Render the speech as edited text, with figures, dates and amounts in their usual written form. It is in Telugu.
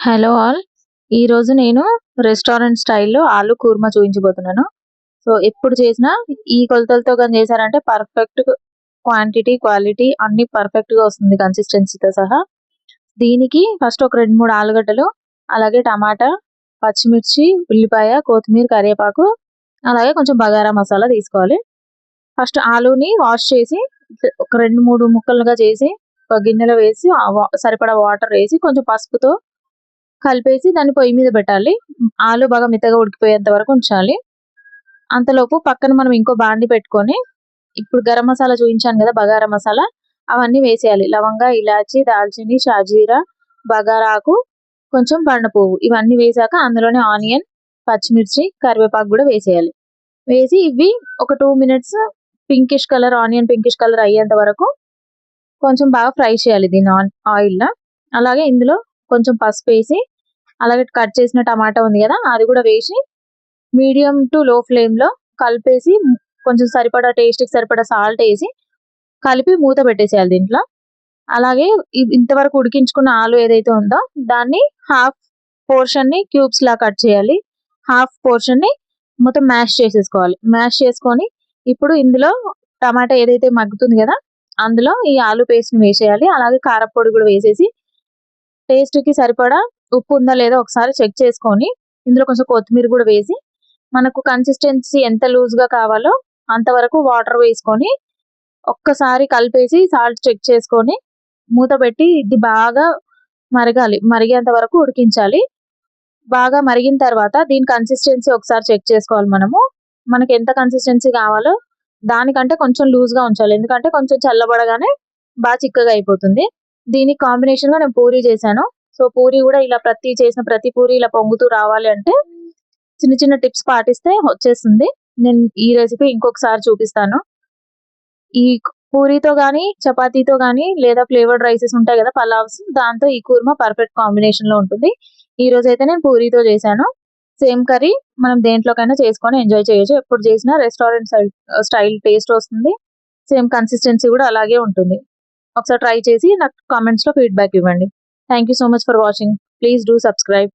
Hello all. ఈరోజు నేను రెస్టారెంట్ స్టైల్‌లో ఆలు కుర్మా చూయించబోతున్నాను. సో, ఎప్పుడు చేసినా ఈ కొలతలతో గాని చేశారంటే పర్ఫెక్ట్ క్వాంటిటీ, క్వాలిటీ అన్నీ పర్ఫెక్ట్‌గా వస్తుంది కన్సిస్టెన్సీతో సహా. దీనికి ఫస్ట్ ఒక 2, 3 ఆలుగడ్డలు, అలాగే టమాటా, పచ్చిమిర్చి, ఉల్లిపాయ, కొత్తిమీర, కరివేపాకు, అలాగే కొంచెం బగారా మసాలా తీసుకోవాలి. ఫస్ట్ ఆలూని వాష్ చేసి ఒక 2, 3 ముక్కలుగా చేసి ఒక గిన్నెలో వేసి సరిపడా వాటర్ వేసి కొంచెం పసుపుతో కలిపేసి దాన్ని పొయ్యి మీద పెట్టాలి. ఆలు బాగా మెత్తగా ఉడికిపోయేంత వరకు ఉంచాలి. అంతలోపు పక్కన మనం ఇంకో బాండి పెట్టుకొని, ఇప్పుడు గరం మసాలా చూయించాను గదా! బగారా మసాలా అవన్నీ వేసేయాలి. లవంగా, ఇలాచి, దాల్చిని, షాజీరా, బగారాకు, కొంచెం బండ పువ్వు ఇవన్నీ వేసాక అందులోనే ఆనియన్, పచ్చిమిర్చి, కరివేపాకు గూడా వేసేయాలి. వేసి ఇవి ఒక 2 మినిట్స్ ఆనియన్ పింకిష్ కలర్ అయ్యేంత వరకు కొంచెం బాగా ఫ్రై చేయాలి దీన్ని ఆయిల్‌లో. అలాగే ఇందులో కొంచెం పసుపేసి, అలాగే కట్ చేసిన టమాటా ఉంది గదా! అది గూడా వేసి మీడియం టు లో ఫ్లేమ్‌లో కలిపేసి కొంచెం సరిపడా టేస్ట్‌కి సరిపడా సాల్ట్ ఏసి కలిపి మూత పెట్టేసేయాలి దీంట్లో. అలాగే ఇంతవరకు ఉడికించుకున్న ఆలు ఏదైతే ఉందో దాన్ని హాఫ్ పోర్షన్‌ని క్యూబ్స్‌లా కట్ చేయాలి. హాఫ్ పోర్షన్‌ని మొత్తం మ్యాష్ చేసేసుకోవాలి. మ్యాష్ చేసుకొని ఇప్పుడు ఇందులో టమాటా ఏదైతే మగ్గుతుంది గదా! అందులో ఈ ఆలు పేస్ట్‌ని వేసేయాలి. అలాగే కారప్పొడి గూడా వేసేసి టేస్ట్‌కి సరిపడా ఉప్పు ఉందా లేదా ఒకసారి చెక్ చేసుకొని ఇందులో కొంచెం కొత్తిమీర గూడా వేసి మనకు కన్సిస్టెన్సీ ఎంత లూజ్‌గా కావాలో అంతవరకు వాటర్ వేసుకొని ఒక్కసారి కలిపేసి సాల్ట్ చెక్ చేసుకొని మూత పెట్టి ఇది బాగా మరగాలి. మరిగేంత వరకు ఉడికించాలి. బాగా మరిగిన తర్వాత దీని కన్సిస్టెన్సీ ఒకసారి చెక్ చేసుకోవాలి మనము. మనకెంత కన్సిస్టెన్సీ కావాలో దానికంటే కొంచెం లూజ్‌గా ఉంచాలి. ఎందుకంటే కొంచెం చల్లబడగానే చిక్కగా అయిపోతుంది. దీనికి కాంబినేషన్‌గా నేను పూరి చేశాను. సో, పూరి గూడా ఇలా చేసిన ప్రతి పూరి ఇలా పొంగుతూ రావాలి అంటే చిన్న చిన్న టిప్స్ పాటిస్తే వచ్చేస్తుంది. నేను ఈ రెసిపీ ఇంకొకసారి చూపిస్తాను. ఈ పూరితో గాని, చపాతీతో గాని లేదా ఫ్లేవర్డ్ రైసెస్ ఉంటాయి గదా! పలావ్స్ దాంతో ఈ కుర్మా పర్ఫెక్ట్ కాంబినేషన్‌లో ఉంటుంది. ఈరోజైతే నేను పూరితో చేశాను. సేమ్ కర్రీ మనం దేంట్లోకైనా చేసుకొని ఎంజాయ్ చేయొచ్చు. ఎప్పుడు చేసినా రెస్టారెంట్ స్టైల్ టేస్ట్ వస్తుంది. సేమ్ కన్సిస్టెన్సీ గూడా అలాగే ఉంటుంది. ఒకసారి ట్రై చేసి నాకు కామెంట్స్‌లో ఫీడ్‌బ్యాక్ ఇవ్వండి. Thank you so much for watching. Please do subscribe.